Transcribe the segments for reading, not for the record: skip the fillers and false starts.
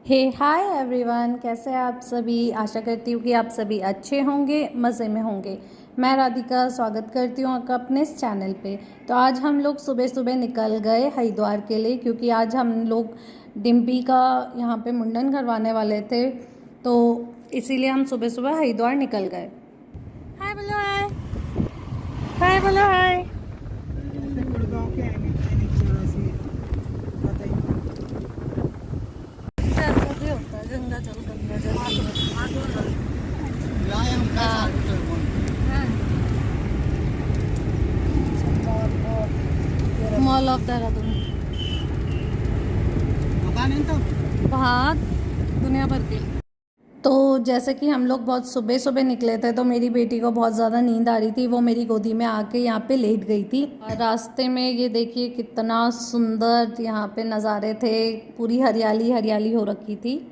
हे hi everyone, कैसे हैं आप सभी। आशा करती हूँ कि आप सभी अच्छे होंगे, मज़े में होंगे। मैं राधिका स्वागत करती हूँ आपका अपने इस चैनल पे। तो आज हम लोग सुबह सुबह निकल गए हरिद्वार के लिए, क्योंकि आज हम लोग डिम्पी का यहाँ पे मुंडन करवाने वाले थे, तो इसीलिए हम सुबह सुबह हरिद्वार निकल गए। हाय बोलो, हाय हाय बोलो, हाय। गंगा जल गंगा जल मॉल ऑफ देहरादून, बहुत दुनिया भर के। तो जैसे कि हम लोग बहुत सुबह सुबह निकले थे, तो मेरी बेटी को बहुत ज़्यादा नींद आ रही थी। वो मेरी गोदी में आके यहाँ पे लेट गई थी। और रास्ते में ये देखिए कितना सुंदर यहाँ पे नज़ारे थे, पूरी हरियाली हरियाली हो रखी थी।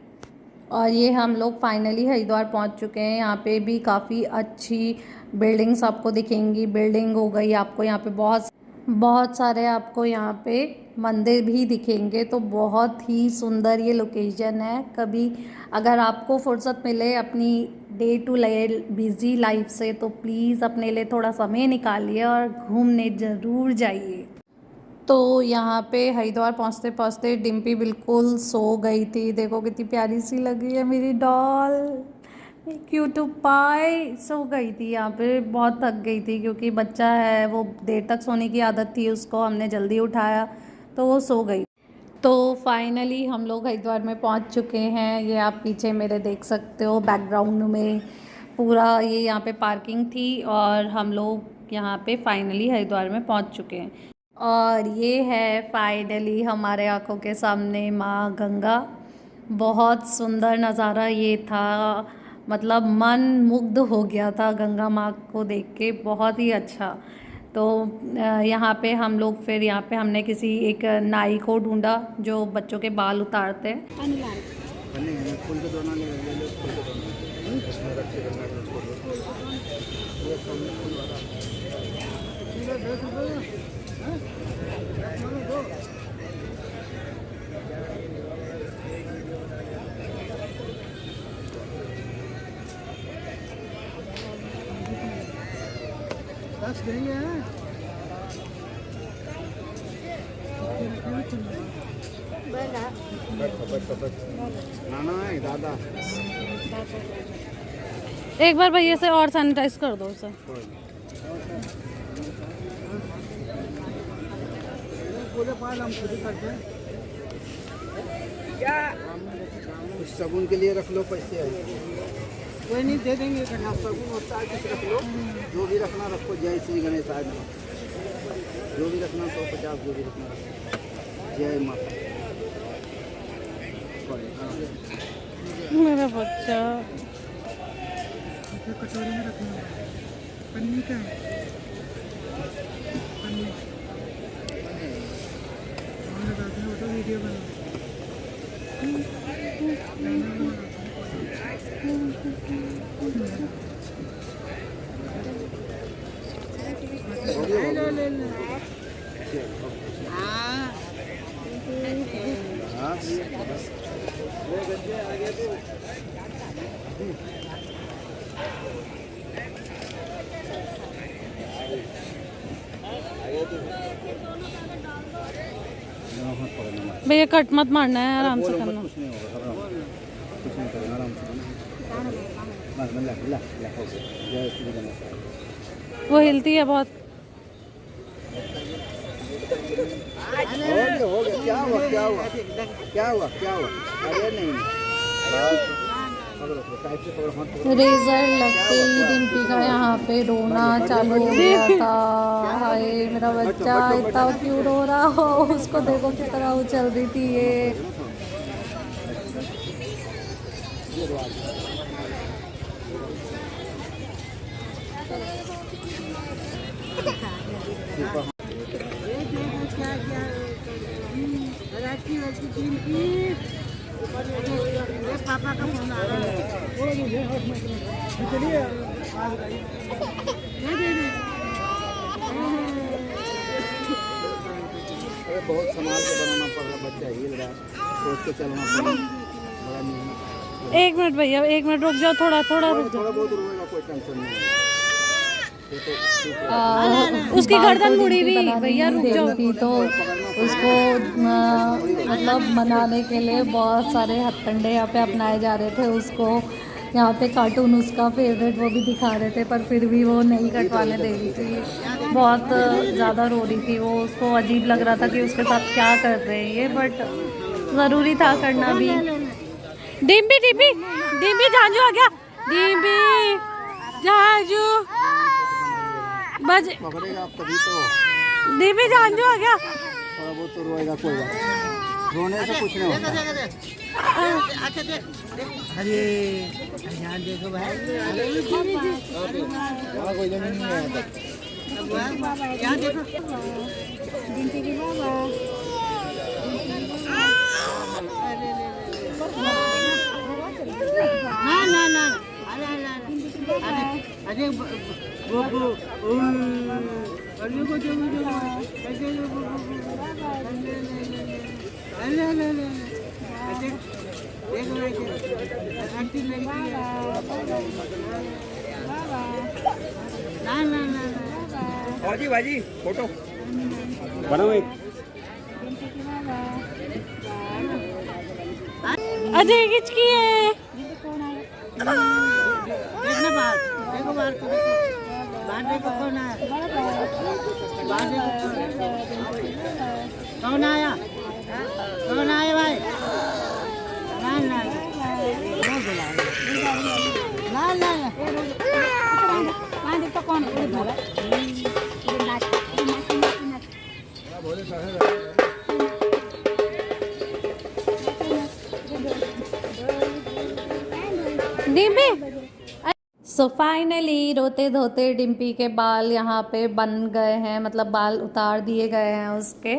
और ये हम लोग फाइनली हरिद्वार पहुँच चुके हैं। यहाँ पे भी काफ़ी अच्छी बिल्डिंग्स आपको दिखेंगी। बिल्डिंग हो गई, आपको यहाँ पे बहुत सारे आपको यहाँ पे मंदिर भी दिखेंगे। तो बहुत ही सुंदर ये लोकेशन है। कभी अगर आपको फुर्सत मिले अपनी डे टू बिज़ी लाइफ से, तो प्लीज़ अपने लिए थोड़ा समय निकालिए और घूमने ज़रूर जाइए। तो यहाँ पे हरिद्वार पहुँचते पहुँचते डिम्पी बिल्कुल सो गई थी। देखो कितनी प्यारी सी लगी है मेरी डॉल, क्यूटू पाई। सो गई थी यहाँ पे, बहुत थक गई थी क्योंकि बच्चा है, वो देर तक सोने की आदत थी उसको। हमने जल्दी उठाया तो वो सो गई। तो फाइनली हम लोग हरिद्वार में पहुँच चुके हैं। ये आप पीछे मेरे देख सकते हो बैकग्राउंड में पूरा ये यहाँ पे पार्किंग थी, और हम लोग यहाँ पे फाइनली हरिद्वार में पहुँच चुके हैं। और ये है फाइनली हमारे आंखों के सामने माँ गंगा। बहुत सुंदर नज़ारा ये था, मतलब मन मुग्ध हो गया था गंगा माँ को देख के, बहुत ही अच्छा। तो यहाँ पे हम लोग फिर यहाँ पे हमने किसी एक नाई को ढूंढा जो बच्चों के बाल उतारते हैं। देंगे दादा। एक बार भैया से और सैनिटाइज कर दो उसे। पूरे पास हम खुद ही करते हैं। क्या कुछ साबुन के लिए रख लो, पैसे है कोई नहीं, दे देंगे। साबुन होता है, कुछ रख लो, जो भी रखना रखो। जय श्री गणेश आदि जो भी रखना 150, जो भी रखना रखो। जय माता। मेरा बच्चा कटोरी में रखना, पन्नी का है, पन्नी लगाते हैं। तो वीडियो बना भैया कट मत मारना है, आराम से करना। कुछ नहीं होगा, कुछ नहीं करेगा, आराम से जय श्री गणेश। वो हिलती है बहुत। हो गया। क्या हुआ, क्या हुआ, क्या हुआ, क्या हुआ? अरे नहीं, रेजर लगते ही डिम्पी का यहाँ पे रोना चालू हो गया था। हाय मेरा बच्चा इतना क्यों रो रहा हो, उसको देखो किस तरह उछल रही थी ये। पापा का फोन आ रहा है। बहुत संभाल के बनाना पड़ रहा, बच्चा हिल रहा है, सोच के चलना पड़ेगा। बड़ा नहीं है। एक मिनट भैया, एक मिनट रुक जाओ, थोड़ा थोड़ा रुक जाओ। थोड़ा बहुत रोएगा, कोई टेंशन नहीं है। उसकी गर्दन मुड़ी हुई भैया, रुक जाओ। तो उसको मतलब मनाने के लिए बहुत सारे हथकंडे यहाँ पे अपनाए जा रहे थे। उसको यहाँ पे कार्टून उसका फेवरेट वो भी दिखा रहे थे, पर फिर भी वो नहीं कटवाने दे रही थी। बहुत ज़्यादा रो रही थी वो, उसको अजीब लग रहा था कि उसके साथ क्या कर रहे हैं ये, बट ज़रूरी था करना भी। डिम्बी डिम्बी डिम्बी झांझू आ गया, डिम्बी झांझू बज पकड़ेगा आप तभी तो। डिम्बी झांझू आ गया। थोड़ा बहुत तो रोएगा, कोई बात नहीं। रोने से कुछ नहीं होता। अरे यहाँ देखो भाई, कोई जमीन नहीं है यहाँ देखो। ना ना, अरे वो जी बाजी फोटो बनाओ एक। अजय किचकी है। देखना बाहर, देखो बाहर को, देखो बाहर, देखो कौन आया, बाहर देखो कौन आया, कौन आया भाई। ना ना ना ना तो कौन डिम्पी। सो फाइनली रोते धोते डिम्पी के बाल यहाँ पे बन गए हैं, मतलब बाल उतार दिए गए हैं उसके।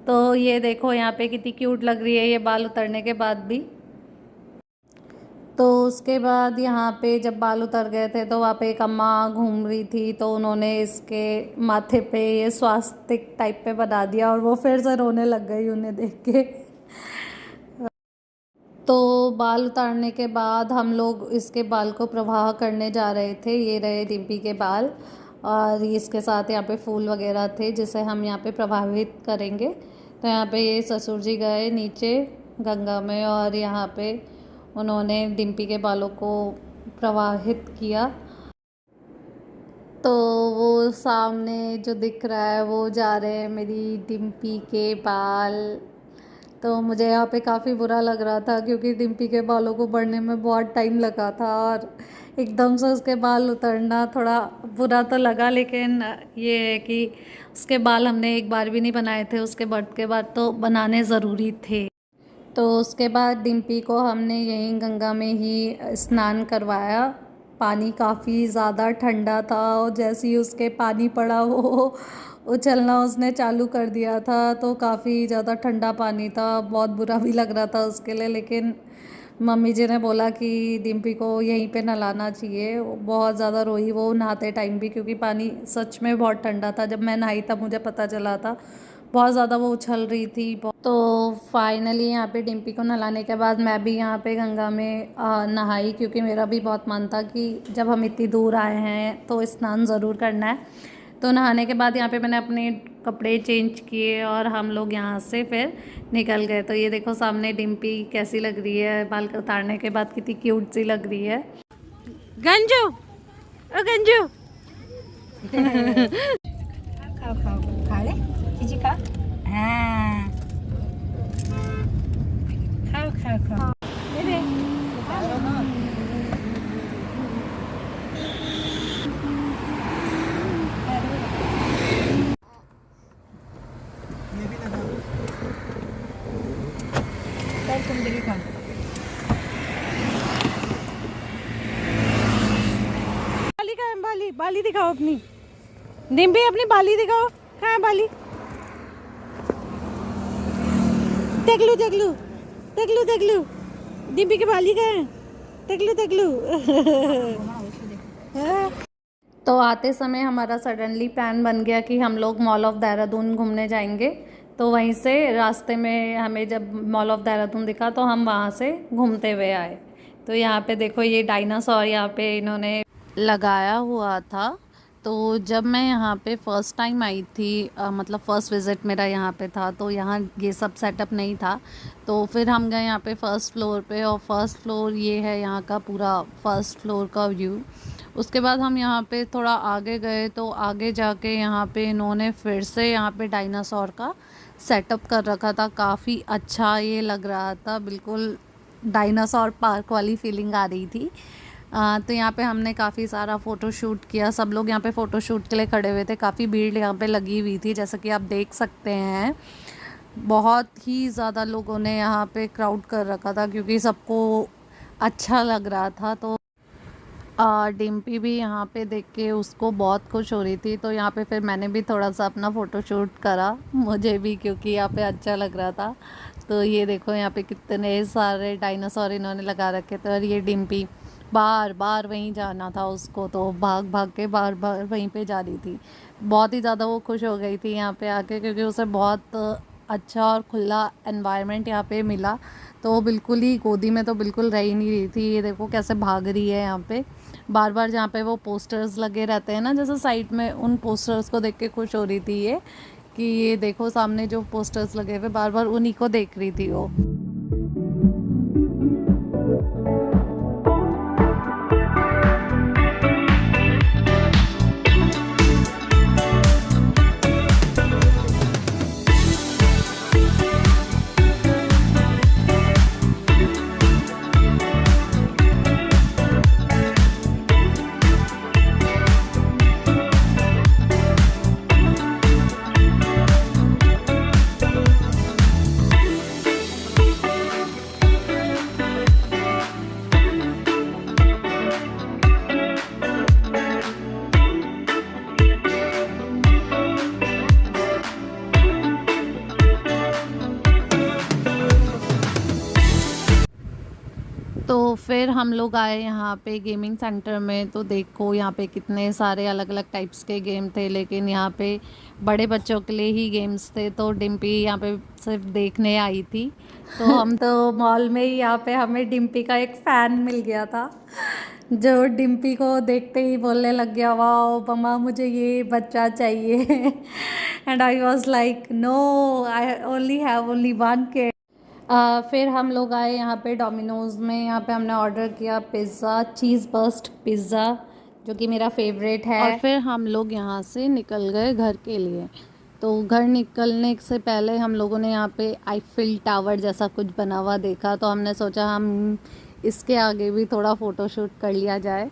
तो ये देखो यहाँ पे कितनी क्यूट लग रही है ये बाल उतरने के बाद भी। तो उसके बाद यहाँ पे जब बाल उतर गए थे तो वहाँ पे एक अम्मा घूम रही थी, तो उन्होंने इसके माथे पे ये स्वास्तिक टाइप पे बना दिया और वो फिर से रोने लग गई उन्हें देख के। तो बाल उतारने के बाद हम लोग इसके बाल को प्रवाह करने जा रहे थे। ये रहे डिम्पी के बाल और इसके साथ यहाँ पे फूल वगैरह थे जिसे हम यहाँ पे प्रभावित करेंगे। तो यहाँ पे ये ससुर जी गए नीचे गंगा में और यहाँ पे उन्होंने डिम्पी के बालों को प्रवाहित किया। तो वो सामने जो दिख रहा है वो जा रहे हैं मेरी डिम्पी के बाल। तो मुझे यहाँ पे काफ़ी बुरा लग रहा था क्योंकि डिम्पी के बालों को बढ़ने में बहुत टाइम लगा था और एकदम से उसके बाल उतरना थोड़ा बुरा तो लगा, लेकिन ये है कि उसके बाल हमने एक बार भी नहीं बनाए थे, उसके बर्थ के बाद तो बनाने ज़रूरी थे। तो उसके बाद डिम्पी को हमने यहीं गंगा में ही स्नान करवाया। पानी काफ़ी ज़्यादा ठंडा था और जैसे ही उसके पानी पड़ा वो उछलना उसने चालू कर दिया था। तो काफ़ी ज़्यादा ठंडा पानी था, बहुत बुरा भी लग रहा था उसके लिए, लेकिन मम्मी जी ने बोला कि डिम्पी को यहीं पे नहलाना चाहिए। बहुत ज़्यादा रोई वो नहाते टाइम भी, क्योंकि पानी सच में बहुत ठंडा था। जब मैं नहाई तब मुझे पता चला था, बहुत ज़्यादा वो उछल रही थी। तो फाइनली यहाँ पे डिम्पी को नहलाने के बाद मैं भी यहाँ पे गंगा में नहाई, क्योंकि मेरा भी बहुत मन था कि जब हम इतनी दूर आए हैं तो स्नान ज़रूर करना है। तो नहाने के बाद यहाँ पे मैंने अपने कपड़े चेंज किए और हम लोग यहाँ से फिर निकल गए। तो ये देखो सामने डिम्पी कैसी लग रही है, बाल उतारने के बाद कितनी क्यूट सी लग रही है। गंजू ओ गंजू खाओ खाओ खा ले चीजी खा। हाँ खाओ खाओ खाओ दे तुम देखिए खाओ। बाली का है, बाली बाली दिखाओ अपनी। डिम्पी अपनी बाली दिखाओ, कहाँ है बाली? देखलू देखलू देखलू देखलू डिम्पी की बाली कहाँ है? देखलू देखलू। तो आते समय हमारा सडनली प्लान बन गया कि हम लोग मॉल ऑफ देहरादून घूमने जाएंगे। तो वहीं से रास्ते में हमें जब मॉल ऑफ देहरादून दिखा तो हम वहाँ से घूमते हुए आए। तो यहाँ पे देखो ये डायनासोर यहाँ पे इन्होंने लगाया हुआ था। तो जब मैं यहाँ पे फ़र्स्ट टाइम आई थी मतलब फ़र्स्ट विज़िट मेरा यहाँ पे था, तो यहाँ ये सब सेटअप नहीं था। तो फिर हम गए यहाँ पे फ़र्स्ट फ्लोर पे, और फर्स्ट फ्लोर ये है यहाँ का पूरा फर्स्ट फ्लोर का व्यू। उसके बाद हम यहाँ पे थोड़ा आगे गए, तो आगे जाके यहाँ पे इन्होंने फिर से यहाँ पे डायनासोर का सेटअप कर रखा था। काफ़ी अच्छा ये लग रहा था, बिल्कुल डायनासोर पार्क वाली फीलिंग आ रही थी। तो यहाँ पे हमने काफ़ी सारा फ़ोटो शूट किया। सब लोग यहाँ पे फ़ोटो शूट के लिए खड़े हुए थे। काफ़ी भीड़ यहाँ पे लगी हुई थी, जैसा कि आप देख सकते हैं। बहुत ही ज़्यादा लोगों ने यहाँ पे क्राउड कर रखा था, क्योंकि सबको अच्छा लग रहा था। तो डिम्पी भी यहाँ पे देख के उसको बहुत खुश हो रही थी। तो यहाँ पे फिर मैंने भी थोड़ा सा अपना फ़ोटो शूट करा, मुझे भी, क्योंकि यहाँ पे अच्छा लग रहा था। तो ये देखो यहाँ पे कितने सारे डायनासोर इन्होंने लगा रखे थे। और ये डिम्पी बार बार वहीं जाना था उसको, तो भाग भाग के बार बार वहीं पे जा रही थी। बहुत ही ज़्यादा वो खुश हो गई थी यहाँ पे आके, क्योंकि उसे बहुत अच्छा और खुला एनवायरनमेंट यहाँ पे मिला। तो वो बिल्कुल ही गोदी में तो बिल्कुल रह ही नहीं रही थी। ये देखो कैसे भाग रही है यहाँ पे बार बार। जहाँ पे वो पोस्टर्स लगे रहते हैं ना, जैसे साइड में, उन पोस्टर्स को देख के खुश हो रही थी ये, कि ये देखो सामने जो पोस्टर्स लगे हुए, बार बार उन्हीं को देख रही थी वो। तो फिर हम लोग आए यहाँ पे गेमिंग सेंटर में। तो देखो यहाँ पे कितने सारे अलग अलग टाइप्स के गेम थे, लेकिन यहाँ पे बड़े बच्चों के लिए ही गेम्स थे। तो डिम्पी यहाँ पे सिर्फ देखने आई थी। तो हम तो मॉल में ही यहाँ पे हमें डिम्पी का एक फ़ैन मिल गया था, जो डिम्पी को देखते ही बोलने लग गया, वाओ मम्मा मुझे ये बच्चा चाहिए। And I was like no, I only have only one kid. फिर हम लोग आए यहाँ पे डोमिनोज़ में। यहाँ पे हमने ऑर्डर किया पिज़्ज़ा, चीज़ बर्स्ट पिज़्ज़ा, जो कि मेरा फेवरेट है। और फिर हम लोग यहाँ से निकल गए घर के लिए। तो घर निकलने से पहले हम लोगों ने यहाँ पे आईफिल टावर जैसा कुछ बना हुआ देखा, तो हमने सोचा हम इसके आगे भी थोड़ा फ़ोटो शूट कर लिया जाए।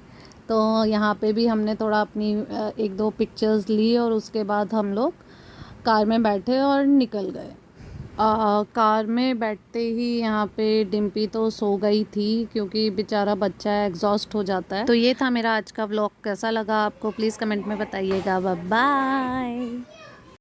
तो यहाँ पे भी हमने थोड़ा अपनी एक दो पिक्चर्स ली, और उसके बाद हम लोग कार में बैठे और निकल गए। कार में बैठते ही यहाँ पे डिम्पी तो सो गई थी, क्योंकि बेचारा बच्चा एग्जॉस्ट हो जाता है। तो ये था मेरा आज का व्लॉग। कैसा लगा आपको प्लीज़ कमेंट में बताइएगा। Bye bye.